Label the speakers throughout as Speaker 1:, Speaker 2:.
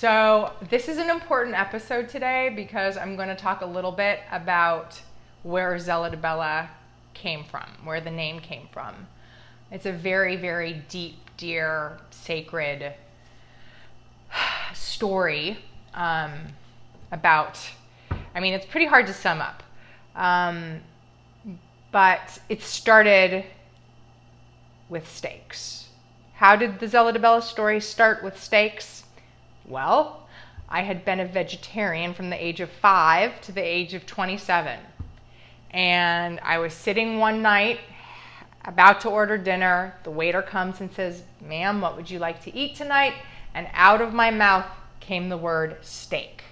Speaker 1: So this is an important episode today because I'm going to talk a little bit about where Zelah de Bella came from, where the name came from. It's a very, very deep, dear, sacred story about, I mean, it's pretty hard to sum up. But it started with steaks. How did the Zelah de Bella story start with steaks? Well, I had been a vegetarian from the age of 5 to the age of 27. And I was sitting one night about to order dinner. The waiter comes and says, "Ma'am, what would you like to eat tonight?" And out of my mouth came the word steak.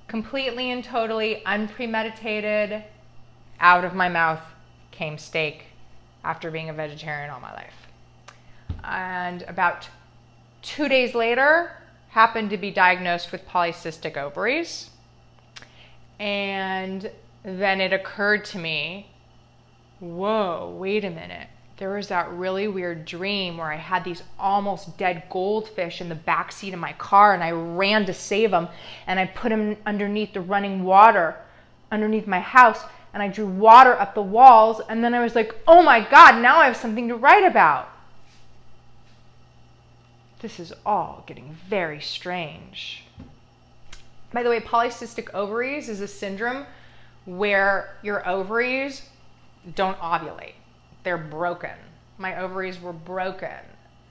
Speaker 1: Completely and totally unpremeditated, out of my mouth came steak after being a vegetarian all my life. And about 2 days later, happened to be diagnosed with polycystic ovaries. And then it occurred to me, whoa, wait a minute. There was that really weird dream where I had these almost dead goldfish in the backseat of my car, and I ran to save them, and I put them underneath the running water underneath my house, and I drew water up the walls, and then I was like, oh my God, now I have something to write about. This is all getting very strange. By the way, polycystic ovaries is a syndrome where your ovaries don't ovulate. They're broken. My ovaries were broken.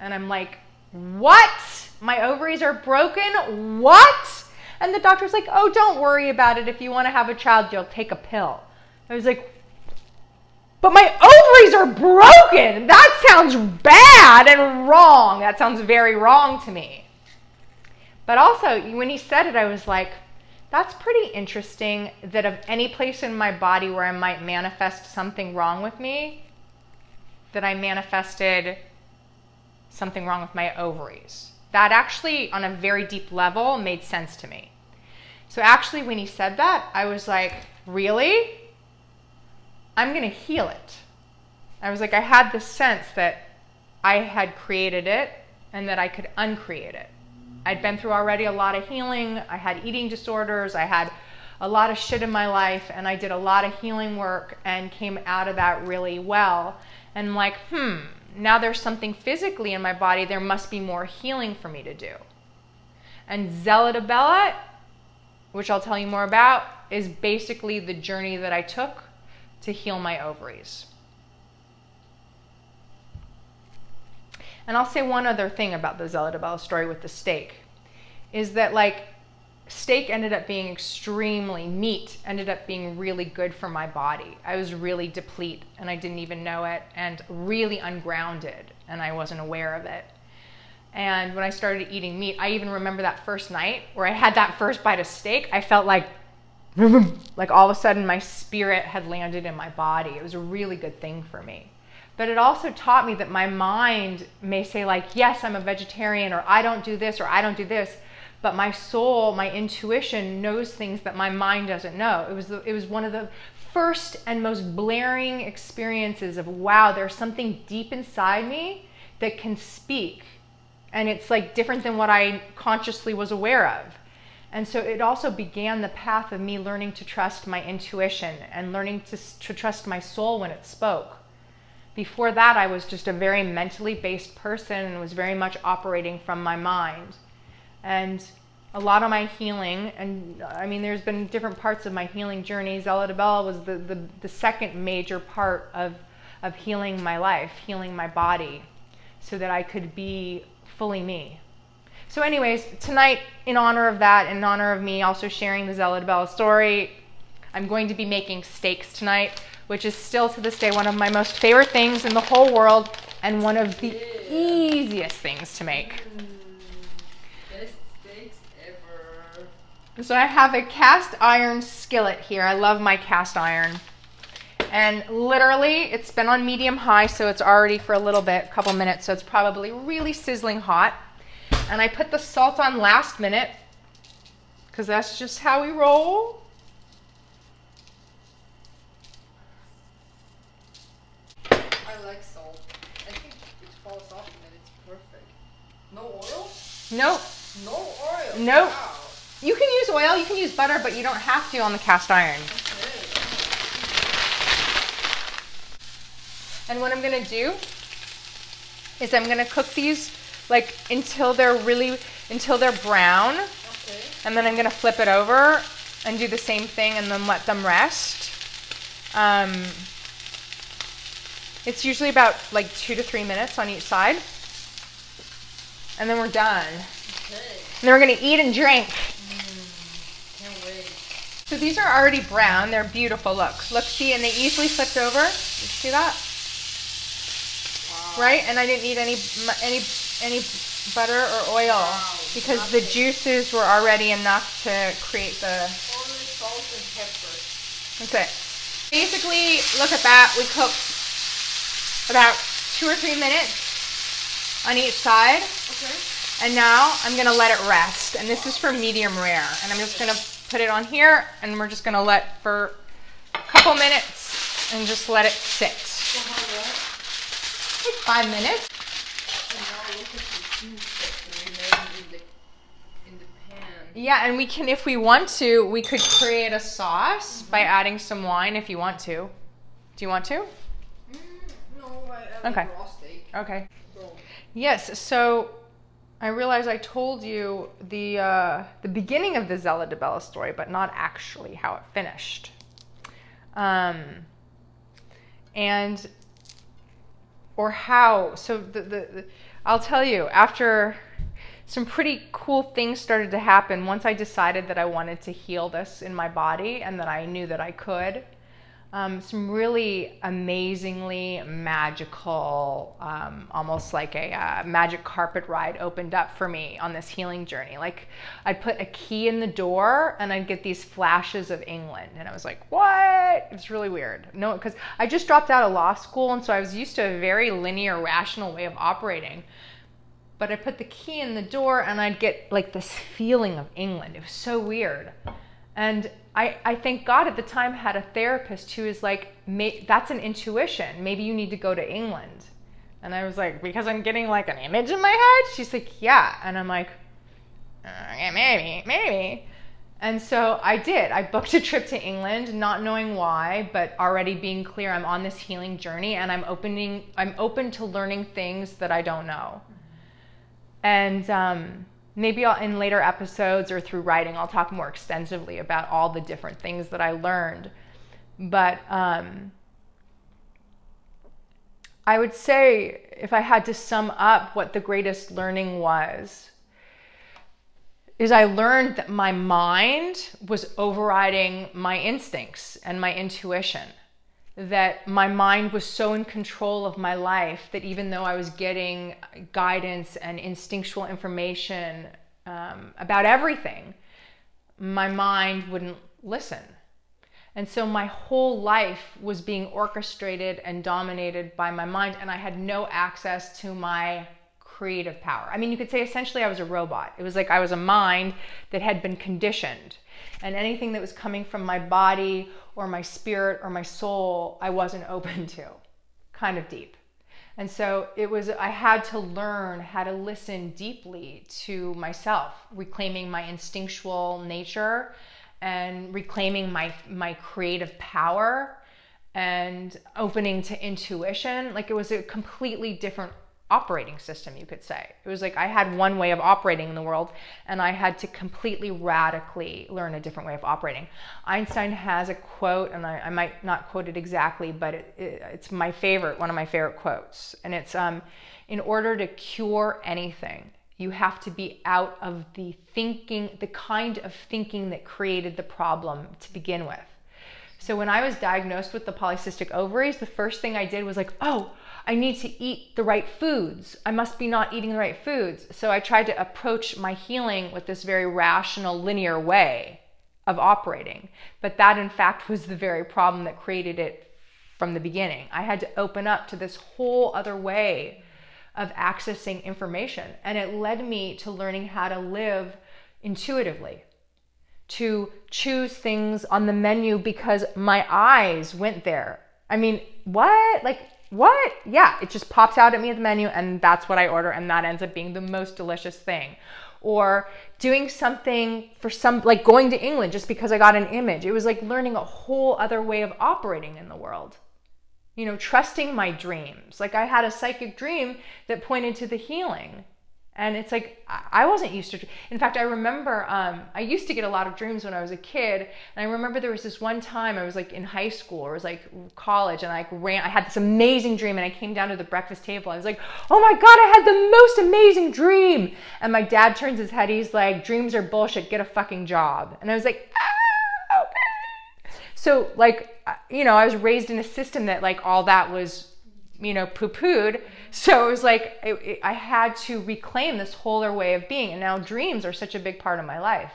Speaker 1: And I'm like, what? My ovaries are broken? What? And the doctor's like, oh, don't worry about it. If you want to have a child, you'll take a pill. I was like, but my ovaries are broken. That sounds bad and wrong. That sounds very wrong to me. But also, when he said it, I was like, that's pretty interesting that of any place in my body where I might manifest something wrong with me, that I manifested something wrong with my ovaries. That actually, on a very deep level, made sense to me. So actually, when he said that, I was like, really? I'm going to heal it. I was like, I had this sense that I had created it and that I could uncreate it. I'd been through already a lot of healing. I had eating disorders. I had a lot of shit in my life, and I did a lot of healing work and came out of that really well. And I'm like, now there's something physically in my body. There must be more healing for me to do. And Zelah de Bella, which I'll tell you more about, is basically the journey that I took to heal my ovaries. And I'll say one other thing about the Zelah de Bella story with the steak, is that steak ended up being meat ended up being really good for my body. I was really depleted and I didn't even know it, and really ungrounded, and I wasn't aware of it. And when I started eating meat, I even remember that first night where I had that first bite of steak, I felt like all of a sudden my spirit had landed in my body. It was a really good thing for me. But it also taught me that my mind may say yes, I'm a vegetarian, or I don't do this, or I don't do this. But my soul, my intuition knows things that my mind doesn't know. It was one of the first and most blaring experiences of, wow, there's something deep inside me that can speak. And it's different than what I consciously was aware of. And so it also began the path of me learning to trust my intuition and learning to trust my soul when it spoke. Before that, I was just a very mentally based person and was very much operating from my mind. And a lot of my healing, and I mean, there's been different parts of my healing journey. Zelah de Bella was the second major part of healing my life, healing my body, so that I could be fully me. So anyways, tonight, in honor of that, in honor of me also sharing the Zelah de Bella story, I'm going to be making steaks tonight, which is still to this day one of my most favorite things in the whole world, and one of the easiest things to make.
Speaker 2: Best steaks ever.
Speaker 1: So I have a cast iron skillet here. I love my cast iron. And literally, it's been on medium high, so it's already for a little bit, a couple minutes, so it's probably really sizzling hot. And I put the salt on last minute, because that's just how we roll.
Speaker 2: I like salt. I think it falls off and then it's perfect. No oil?
Speaker 1: Nope.
Speaker 2: No oil.
Speaker 1: Nope.
Speaker 2: Wow.
Speaker 1: You can use oil, you can use butter, but you don't have to on the cast iron.
Speaker 2: Okay.
Speaker 1: And what I'm gonna do is I'm gonna cook these like until they're brown.
Speaker 2: Okay.
Speaker 1: And then I'm gonna flip it over and do the same thing and then let them rest. It's usually about like 2 to 3 minutes on each side. And then we're done.
Speaker 2: Okay.
Speaker 1: And then we're gonna eat and drink.
Speaker 2: Can't wait.
Speaker 1: So these are already brown. They're beautiful. Look, see, and they easily flipped over. You see that?
Speaker 2: Wow.
Speaker 1: Right? And I didn't need any butter or oil because the juices were already enough to create the.
Speaker 2: Only salt and pepper.
Speaker 1: That's it. Basically, look at that. We cooked about 2 or 3 minutes on each side.
Speaker 2: Okay.
Speaker 1: And now I'm gonna let it rest. And this is for medium rare. And I'm just gonna put it on here and we're just gonna let for a couple minutes and just let it sit.
Speaker 2: So how long?
Speaker 1: Like 5 minutes.
Speaker 2: And now look at the juice that remained in the pan.
Speaker 1: Yeah, and we can, if we want to, we could create a sauce by adding some wine if you want to. Do you want to?
Speaker 2: No, I have
Speaker 1: Okay.
Speaker 2: raw steak.
Speaker 1: Okay.
Speaker 2: So,
Speaker 1: Yes, so I realize I told you the beginning of the Zelah de Bella story, but not actually how it finished. So I'll tell you, after some pretty cool things started to happen, once I decided that I wanted to heal this in my body and that I knew that I could, some really amazingly magical, almost like a magic carpet ride opened up for me on this healing journey. Like I'd put a key in the door and I'd get these flashes of England. And I was like, what? It's really weird. No, because I just dropped out of law school. And so I was used to a very linear, rational way of operating. But I put the key in the door and I'd get like this feeling of England. It was so weird. And I thank God at the time had a therapist who was like, that's an intuition. Maybe you need to go to England. And I was like, because I'm getting like an image in my head? She's like, yeah. And I'm like, yeah, maybe. And so I did. I booked a trip to England, not knowing why, but already being clear I'm on this healing journey and I'm open to learning things that I don't know. And maybe in later episodes or through writing, I'll talk more extensively about all the different things that I learned. But I would say, if I had to sum up what the greatest learning was, is I learned that my mind was overriding my instincts and my intuition. That my mind was so in control of my life that even though I was getting guidance and instinctual information about everything, my mind wouldn't listen. And so my whole life was being orchestrated and dominated by my mind, and I had no access to my creative power. I mean, you could say essentially I was a robot. It was like I was a mind that had been conditioned, and anything that was coming from my body or my spirit or my soul, I wasn't open to. Kind of deep. And so I had to learn how to listen deeply to myself, reclaiming my instinctual nature and reclaiming my creative power and opening to intuition. Like it was a completely different operating system, you could say. It was like I had one way of operating in the world and I had to completely radically learn a different way of operating. Einstein has a quote, and I might not quote it exactly, but it's my favorite, one of my favorite quotes. And it's, in order to cure anything, you have to be out of the kind of thinking that created the problem to begin with. So when I was diagnosed with the polycystic ovaries, the first thing I did was like, oh, I need to eat the right foods. I must be not eating the right foods. So I tried to approach my healing with this very rational, linear way of operating. But that, in fact, was the very problem that created it from the beginning. I had to open up to this whole other way of accessing information. And it led me to learning how to live intuitively, to choose things on the menu because my eyes went there. I mean, what? Like, what? Yeah, it just pops out at me at the menu and that's what I order, and that ends up being the most delicious thing. or doing something for like going to England just because I got an image. It was like learning a whole other way of operating in the world. You know, trusting my dreams. Like I had a psychic dream that pointed to the healing. And it's like, I wasn't used to, in fact, I remember, I used to get a lot of dreams when I was a kid. And I remember there was this one time I was like in high school, or it was like college, and I had this amazing dream, and I came down to the breakfast table. I was like, oh my God, I had the most amazing dream. And my dad turns his head. He's like, dreams are bullshit. Get a fucking job. And I was like, okay. So like, you know, I was raised in a system that like all that was, you know, poo-pooed. So it was like, I had to reclaim this whole other way of being. And now dreams are such a big part of my life.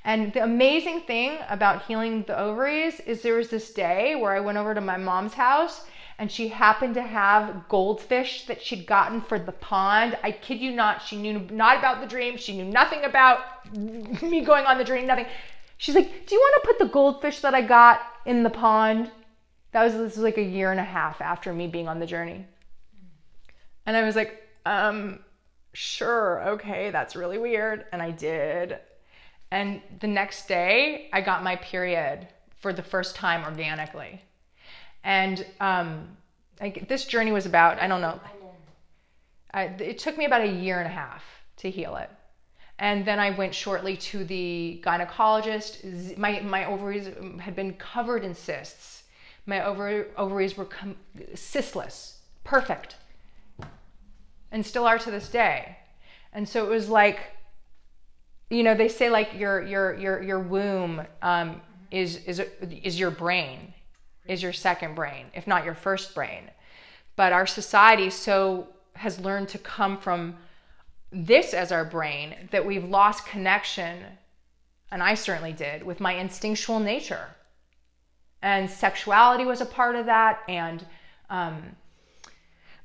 Speaker 1: And the amazing thing about healing the ovaries is there was this day where I went over to my mom's house, and she happened to have goldfish that she'd gotten for the pond. I kid you not, she knew not about the dream. She knew nothing about me going on the journey, nothing. She's like, do you want to put the goldfish that I got in the pond? This was like a year and a half after me being on the journey. And I was like, sure, okay, that's really weird. And I did. And the next day, I got my period for the first time organically. And this journey was about, I don't know, it took me about a year and a half to heal it. And then I went shortly to the gynecologist. My ovaries had been covered in cysts. My ovaries were cystless, perfect, and still are to this day. And so it was like, you know, they say like your womb is your brain, is your second brain, if not your first brain. But our society has learned to come from this as our brain that we've lost connection, and I certainly did, with my instinctual nature. And sexuality was a part of that, and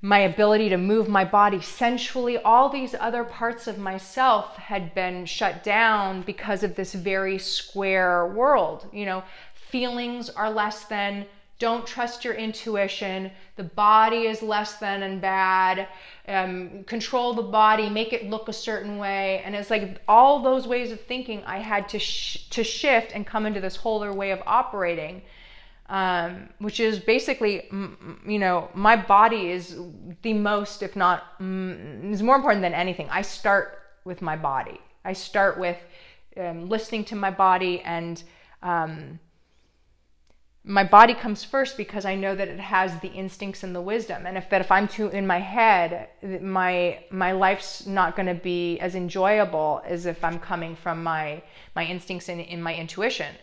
Speaker 1: my ability to move my body sensually. All these other parts of myself had been shut down because of this very square world. You know, feelings are less than, don't trust your intuition, the body is less than and bad, control the body, make it look a certain way. And it's like all those ways of thinking I had to shift and come into this whole other way of operating. Which is basically, you know, my body is the most, if not, is more important than anything. I start with my body. I start with listening to my body, and my body comes first because I know that it has the instincts and the wisdom. And if I'm too in my head, my life's not going to be as enjoyable as if I'm coming from my instincts and in my intuition.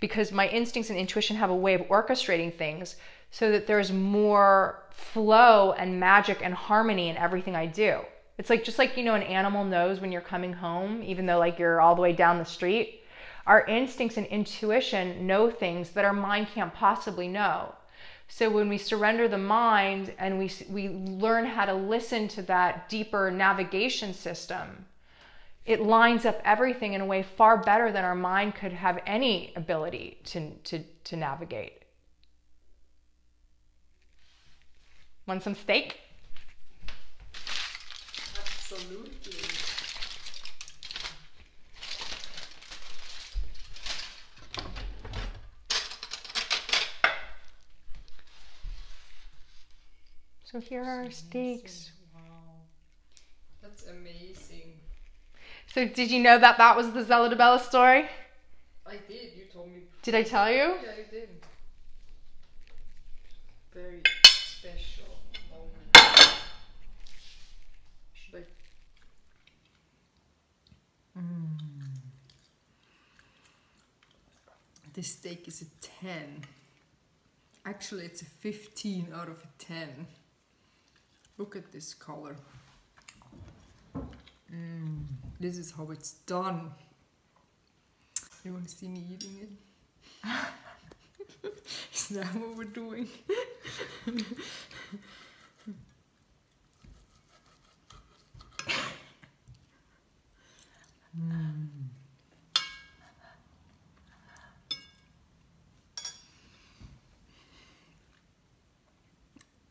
Speaker 1: Because my instincts and intuition have a way of orchestrating things so that there's more flow and magic and harmony in everything I do. It's like, just like, you know, an animal knows when you're coming home, even though like you're all the way down the street. Our instincts and intuition know things that our mind can't possibly know. So when we surrender the mind and we learn how to listen to that deeper navigation system, it lines up everything in a way far better than our mind could have any ability to navigate. Want some steak?
Speaker 2: Absolutely.
Speaker 1: So here are our steaks.
Speaker 2: Wow. That's amazing.
Speaker 1: So did you know that that was the Zelah de Bella story?
Speaker 2: I did. You told me.
Speaker 1: Did I tell you?
Speaker 2: Yeah, you did. Very special moment. Should I? This steak is a 10. Actually, it's a 15 out of a 10. Look at this color. This is how it's done. You want to see me eating it? Is that what we're doing?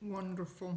Speaker 2: Wonderful.